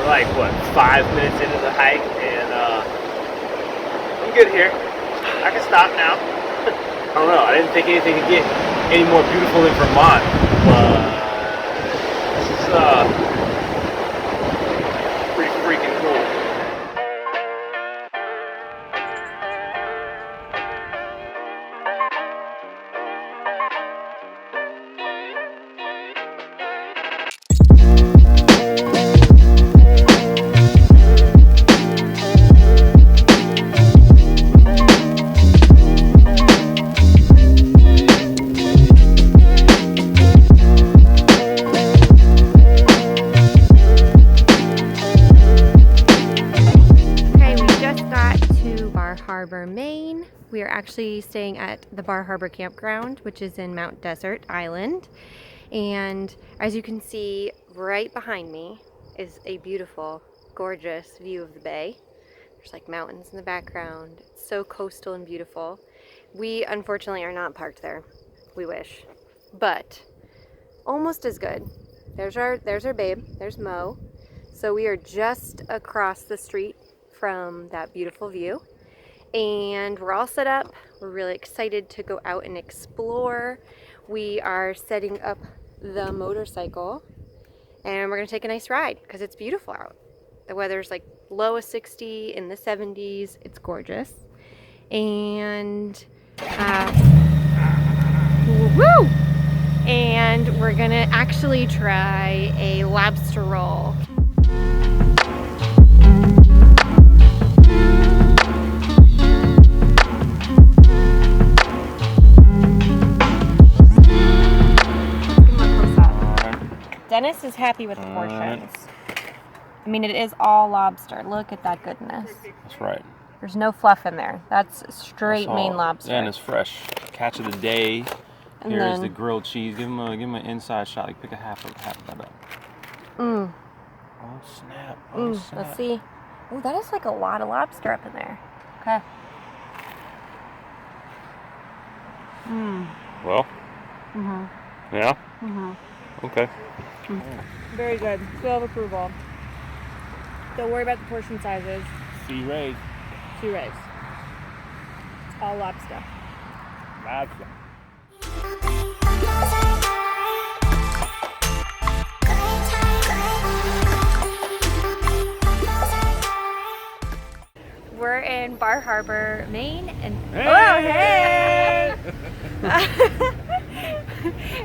We're like, what, 5 minutes into the hike, and I'm good here. I can stop now. I don't know, I didn't think anything could get any more beautiful than Vermont, but this is pretty freaking cool. Harbor, Maine. We are actually staying at the Harbor Campground, which is in Mount Desert Island. And as you can see, right behind me is a beautiful, gorgeous view of the bay. There's like mountains in the background. It's so coastal and beautiful. We unfortunately are not parked there. We wish, but almost as good. There's our babe. There's Mo. So we are just across the street from that beautiful view. And we're all set up. We're really excited to go out and explore. We are setting up the motorcycle and we're gonna take a nice ride because it's beautiful out. The weather's like low of 60, in the 70s. It's gorgeous. And woo! And we're gonna actually try a lobster roll. Dennis is happy with the portions. I mean, it is all lobster. Look at that goodness. That's right. There's no fluff in there. That's straight Maine lobster. Yeah, and it's fresh. Catch of the day. And here's the grilled cheese. Give him an inside shot. Like pick a half of that up. Mmm. Oh snap! Oh snap! Let's see. Oh, that is like a lot of lobster up in there. Okay. Mmm. Well. Mhm. Yeah. Mhm. Okay. Very good. Seal of approval. Don't worry about the portion sizes. See Ray. See Rays. It's all lobster. Lobster. We're in Bar Harbor, Maine, and hey! Oh, hey!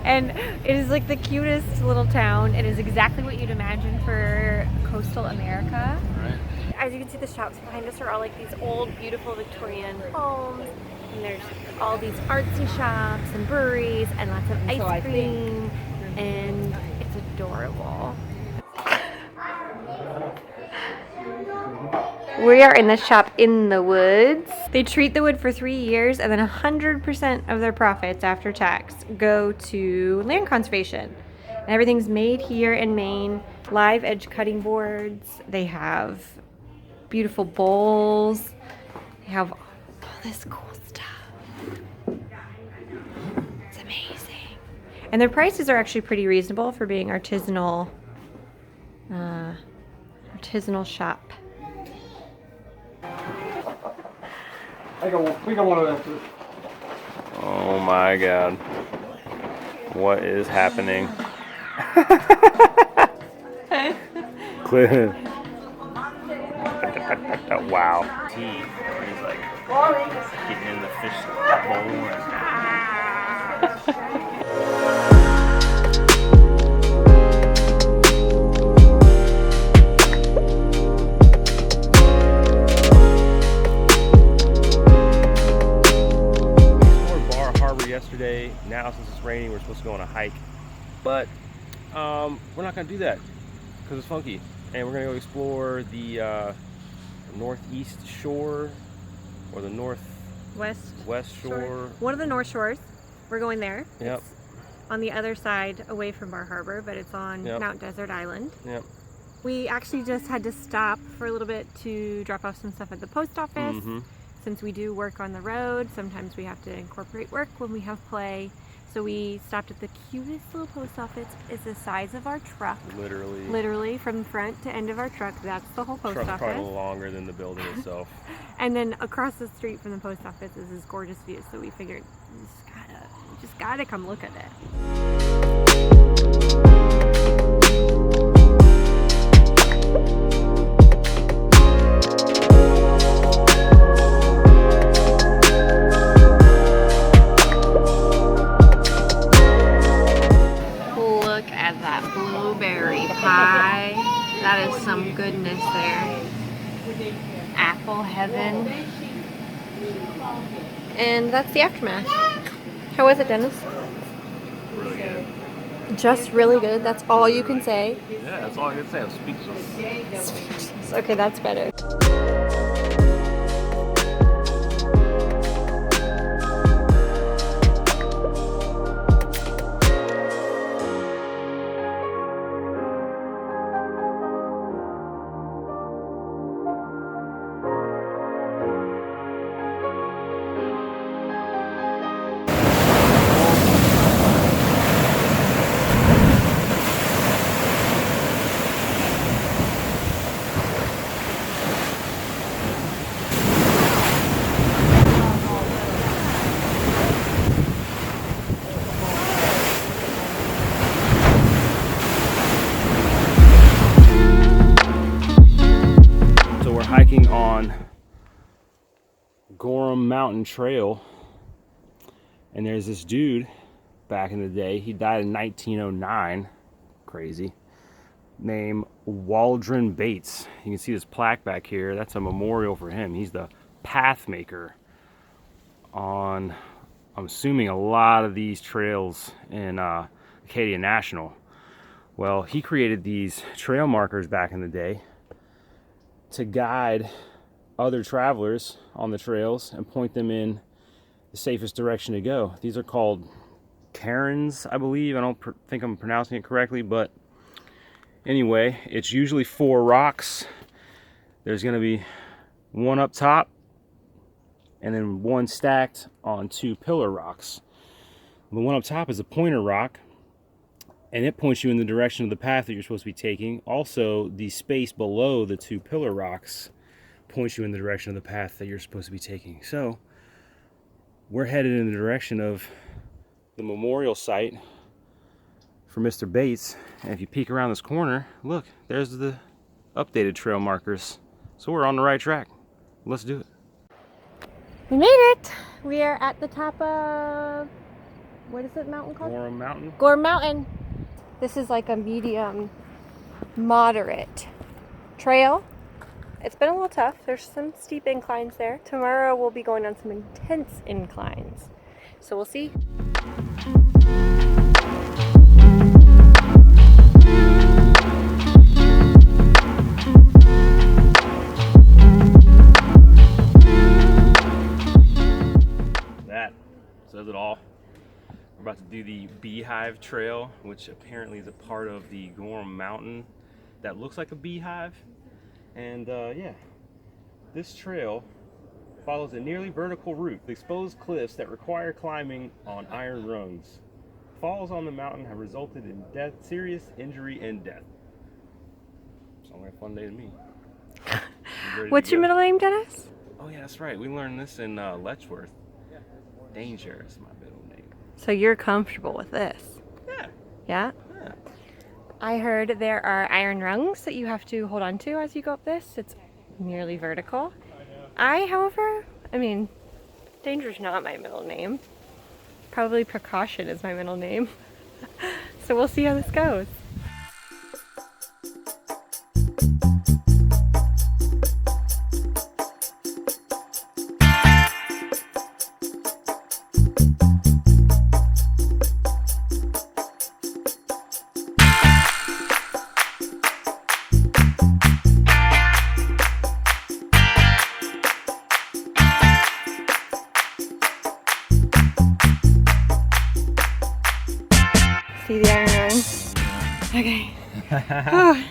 And it is like the cutest little town. It is exactly what you'd imagine for coastal America. Right. As you can see, the shops behind us are all like these old, beautiful Victorian homes. And there's all these artsy shops and breweries and lots of ice cream. And it's adorable. We are in the shop in the woods. They treat the wood for 3 years and then 100% of their profits after tax go to land conservation. And everything's made here in Maine. Live edge cutting boards. They have beautiful bowls. They have all this cool stuff. It's amazing. And their prices are actually pretty reasonable for being artisanal shop. We got one of them too. Oh my God. What is happening? Cliff. Wow. He's like getting in the fish bowl and yesterday. Now since it's raining, we're supposed to go on a hike, but we're not gonna do that because it's funky, and we're gonna go explore the northeast shore or the west shore. One of the north shores. We're going there. Yep. It's on the other side away from Bar Harbor, but it's on Mount Desert Island. Yep. We actually just had to stop for a little bit to drop off some stuff at the post office. Since we do work on the road, sometimes we have to incorporate work when we have play. So we stopped at the cutest little post office. It's the size of our truck. Literally. Literally from front to end of our truck. That's the whole post Truck's office. probably a little longer than the building itself. And then across the street from the post office is this gorgeous view. So we figured we just gotta come look at it. Look at that blueberry pie. That is some goodness there. Apple heaven. And that's the aftermath. How was it, Dennis? Really good. Just really good. That's all you can say. Yeah, that's all I can say. I'm speechless. Speechless. Okay, that's better. Hiking on Gorham Mountain Trail, and there's this dude back in the day, he died in 1909, crazy, named Waldron Bates. You can see this plaque back here. That's a memorial for him. He's the path maker on, I'm assuming, a lot of these trails in Acadia National. Well, he created these trail markers back in the day to guide other travelers on the trails and point them in the safest direction to go. These are called cairns, I believe. I don't think I'm pronouncing it correctly, but anyway, it's usually 4 rocks. There's going to be one up top and then one stacked on 2 pillar rocks. The one up top is a pointer rock, and it points you in the direction of the path that you're supposed to be taking. Also, the space below the 2 pillar rocks points you in the direction of the path that you're supposed to be taking. So we're headed in the direction of the memorial site for Mr. Bates. And if you peek around this corner, look, there's the updated trail markers. So we're on the right track. Let's do it. We made it! We are at the top of, what is it mountain called? Gorham Mountain. Gorham Mountain. This is like a medium, moderate trail. It's been a little tough. There's some steep inclines there. Tomorrow we'll be going on some intense inclines. So we'll see. That says it all. We're about to do the Beehive Trail, which apparently is a part of the Gorham Mountain that looks like a beehive. And yeah, this trail follows a nearly vertical route, the exposed cliffs that require climbing on iron rungs. Falls on the mountain have resulted in death, serious injury, and death. Sounds like a fun day to me. What's your middle name, Dennis? Oh yeah, that's right. We learned this in Letchworth. Danger is my middle name. So you're comfortable with this? Yeah. Yeah? Yeah. I heard there are iron rungs that you have to hold on to as you go up this. It's nearly vertical. However, Danger's not my middle name. Probably Precaution is my middle name. So we'll see how this goes. See the iron rung? Okay. Oh.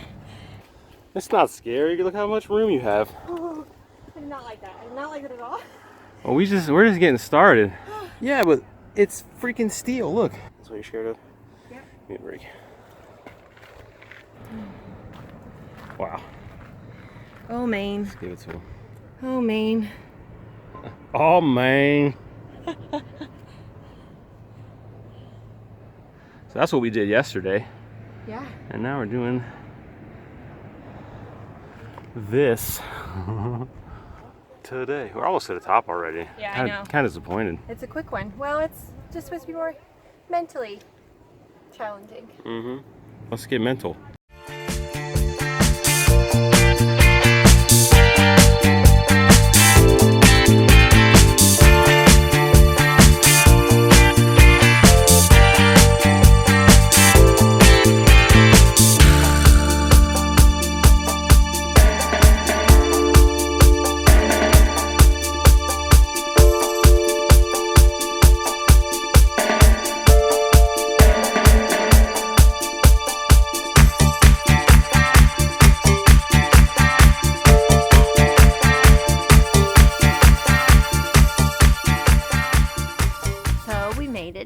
It's not scary. Look how much room you have. Oh, I did not like that. I did not like it at all. Well, we're just getting started. Yeah, but it's freaking steel. Look. That's what you're scared of? Yep. Give me a break. Wow. Oh, Maine. Let's give it to him. Oh, Maine. Oh, Maine. So that's what we did yesterday. Yeah. And now we're doing this today. We're almost to the top already. Yeah, I know. Kind of disappointed. It's a quick one. Well, it's just supposed to be more mentally challenging. Mm-hmm. Let's get mental.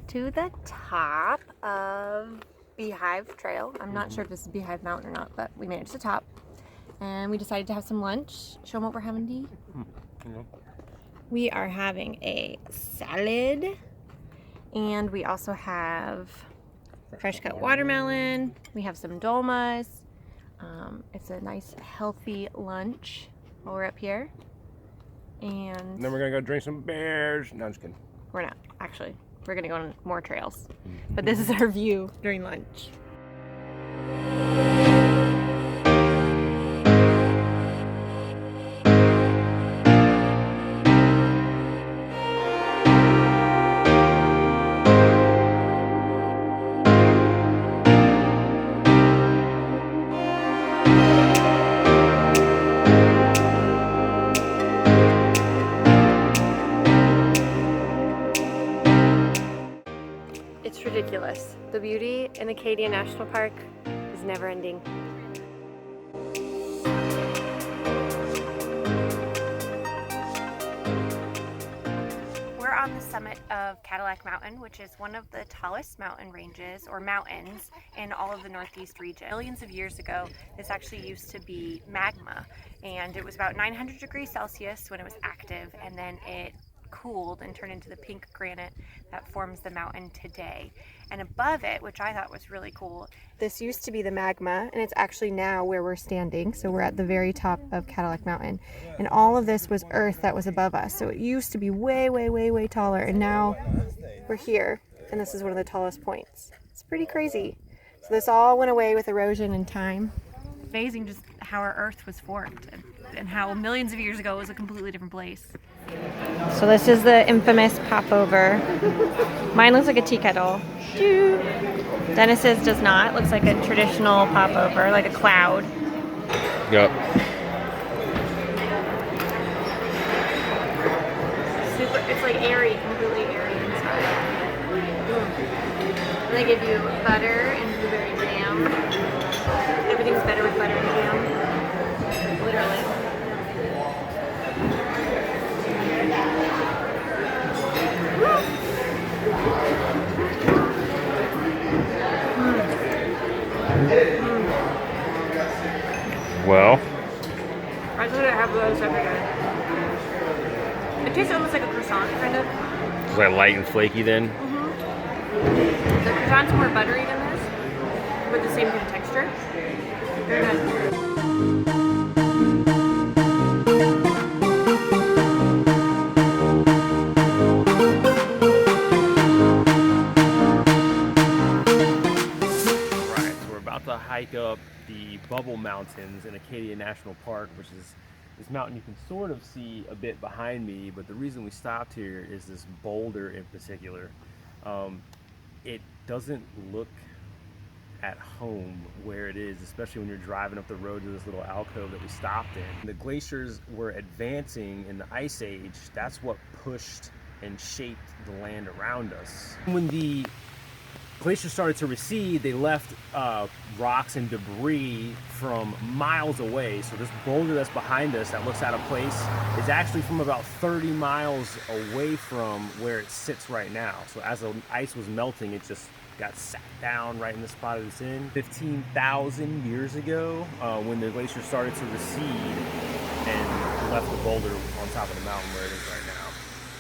To the top of Beehive Trail. I'm not sure if this is Beehive Mountain or not, but we made it to the top. And we decided to have some lunch. Show them what we're having, D. We are having a salad. And we also have fresh cut watermelon. We have some dolmas. It's a nice healthy lunch while we're up here. And then we're gonna go drink some beers. No, I'm just kidding. We're not, actually. We're gonna go on more trails. But this is our view during lunch. It's ridiculous. The beauty in Acadia National Park is never ending. We're on the summit of Cadillac Mountain, which is one of the tallest mountain ranges or mountains in all of the Northeast region. Millions of years ago, this actually used to be magma, and it was about 900 degrees Celsius when it was active, and then it cooled and turned into the pink granite that forms the mountain today. And above it, which I thought was really cool, this used to be the magma, and it's actually now where we're standing. So we're at the very top of Cadillac Mountain, and all of this was earth that was above us. So it used to be way, way, way, way taller, and now we're here, and this is one of the tallest points. It's pretty crazy. So this all went away with erosion and time. Amazing just how our earth was formed, and how millions of years ago it was a completely different place. So this is the infamous popover. Mine looks like a tea kettle. Dennis's does not. It looks like a traditional popover, like a cloud. Yep. Super, it's like airy, completely airy inside. And they give you butter and blueberry jam. Everything's better with butter and jam. Literally. Well, I just have those every day. It tastes almost like a croissant, kind of. is that light and flaky then? The croissant's more buttery than this, but the same kind of texture. Very nice. To hike up the Bubble Mountains in Acadia National Park, which is this mountain you can sort of see a bit behind me, but the reason we stopped here is this boulder in particular. It doesn't look at home where it is, especially when you're driving up the road to this little alcove that we stopped in. The glaciers were advancing in the Ice Age. That's what pushed and shaped the land around us. When the glacier started to recede, they left rocks and debris from miles away. So this boulder that's behind us that looks out of place is actually from about 30 miles away from where it sits right now. So as the ice was melting, it just got sat down right in the spot it's in. 15,000 years ago, when the glacier started to recede and left the boulder on top of the mountain where it is right now.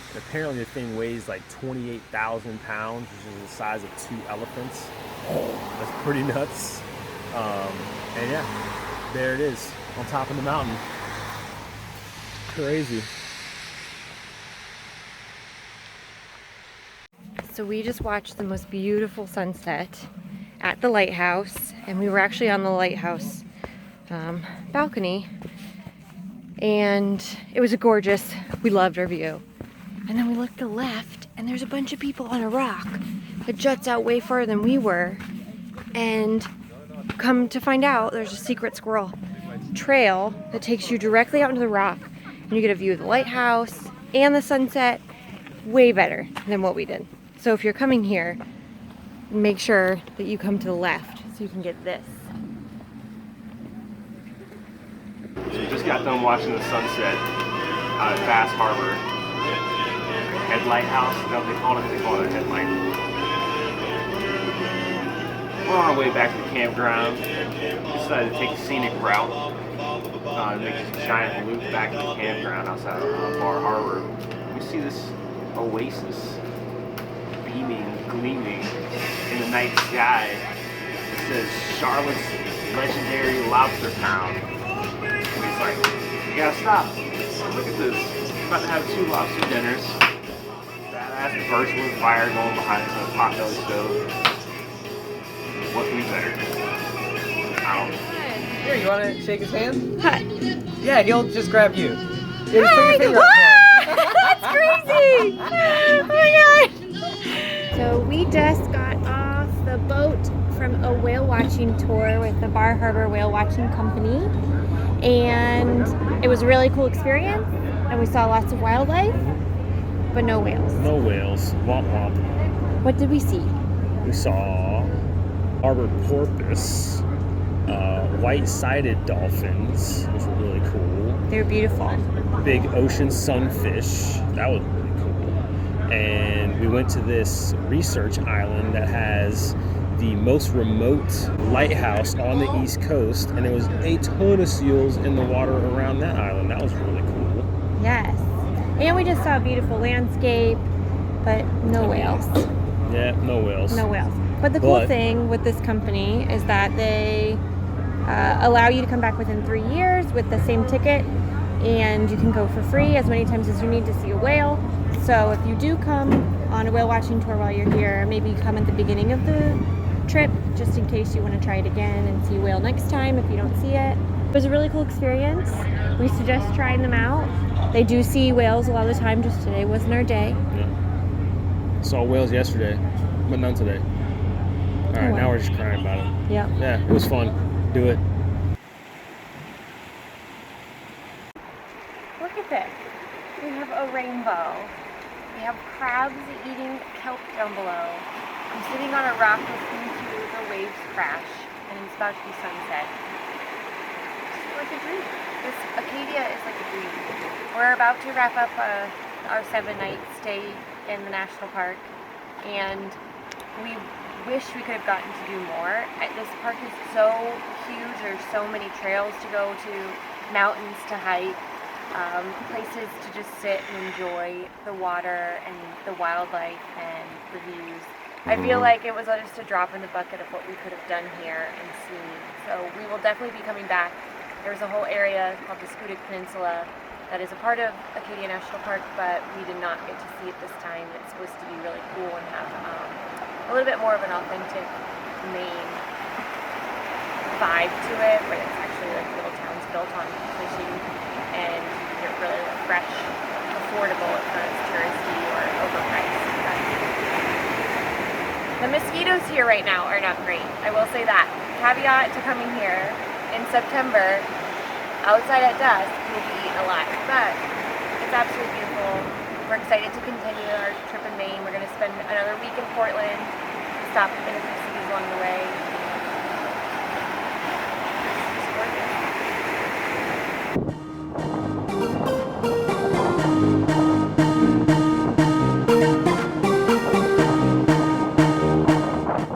And apparently the thing weighs like 28,000 pounds, which is the size of 2 elephants. That's pretty nuts. And yeah, there it is on top of the mountain. Crazy. So we just watched the most beautiful sunset at the lighthouse, and we were actually on the lighthouse balcony, and it was gorgeous. We loved our view. And then we looked to the left, and there's a bunch of people on a rock that juts out way further than we were. And come to find out, there's a secret squirrel trail that takes you directly out into the rock, and you get a view of the lighthouse and the sunset, way better than what we did. So if you're coming here, make sure that you come to the left so you can get this. So we just got done watching the sunset out at Bass Harbor. Lighthouse, is that what they call it? They call it a headlight. We're on our way back to the campground. We decided to take a scenic route, make this giant loop back to the campground outside of Bar Harbor. We see this oasis beaming, gleaming in the night sky. It says Charlotte's legendary lobster town. And it's like, you gotta stop. Look at this. We're about to have 2 lobster dinners. Badass birch wood fire going behind us on a potbelly stove. What can be better? I don't know. Here, you want to shake his hand? Hi. Yeah, he'll just grab you. Here, just put your finger up there. That's crazy! Oh my god! So we just got off the boat from a whale watching tour with the Bar Harbor Whale Watching Company, and it was a really cool experience, and we saw lots of wildlife, but no whales. No whales. Womp womp. What did we see? We saw harbor porpoise, white-sided dolphins, which were really cool. They were beautiful. Big ocean sunfish. That was really cool. And we went to this research island that has the most remote lighthouse on the East Coast, and there was a ton of seals in the water around that island. That was really cool. Yes. And we just saw a beautiful landscape, but no whales. Yeah, no whales. No whales. But the cool thing with this company is that they allow you to come back within 3 years with the same ticket, and you can go for free as many times as you need to see a whale. So if you do come on a whale watching tour while you're here, maybe come at the beginning of the trip just in case you want to try it again and see a whale next time if you don't see it. It was a really cool experience. We suggest trying them out. They do see whales a lot of the time, just today wasn't our day. Yeah. Saw whales yesterday, but none today. Alright, now we're just crying about it. Yeah. Yeah, it was fun. Do it. Look at this. We have a rainbow. We have crabs eating kelp down below. I'm sitting on a rock listening to the waves crash, and it's about to be sunset. It's like a dream. This Acadia is like a dream. We're about to wrap up our 7-night stay in the national park, and we wish we could have gotten to do more. This park is so huge. There's so many trails to go to, mountains to hike, places to just sit and enjoy the water and the wildlife and the views. I feel like it was just a drop in the bucket of what we could have done here and seen. So we will definitely be coming back. There's a whole area called the Scudic Peninsula that is a part of Acadia National Park, but we did not get to see it this time. It's supposed to be really cool and have a little bit more of an authentic Maine vibe to it, where it's actually like little towns built on fishing, and you get really fresh, affordable. It's not as touristy or overpriced. The mosquitoes here right now are not great. I will say that. Caveat to coming here in September, outside at dusk, you'll be eaten alive. But it's absolutely beautiful. We're excited to continue our trip in Maine. We're going to spend another week in Portland, stop in a few cities along the way.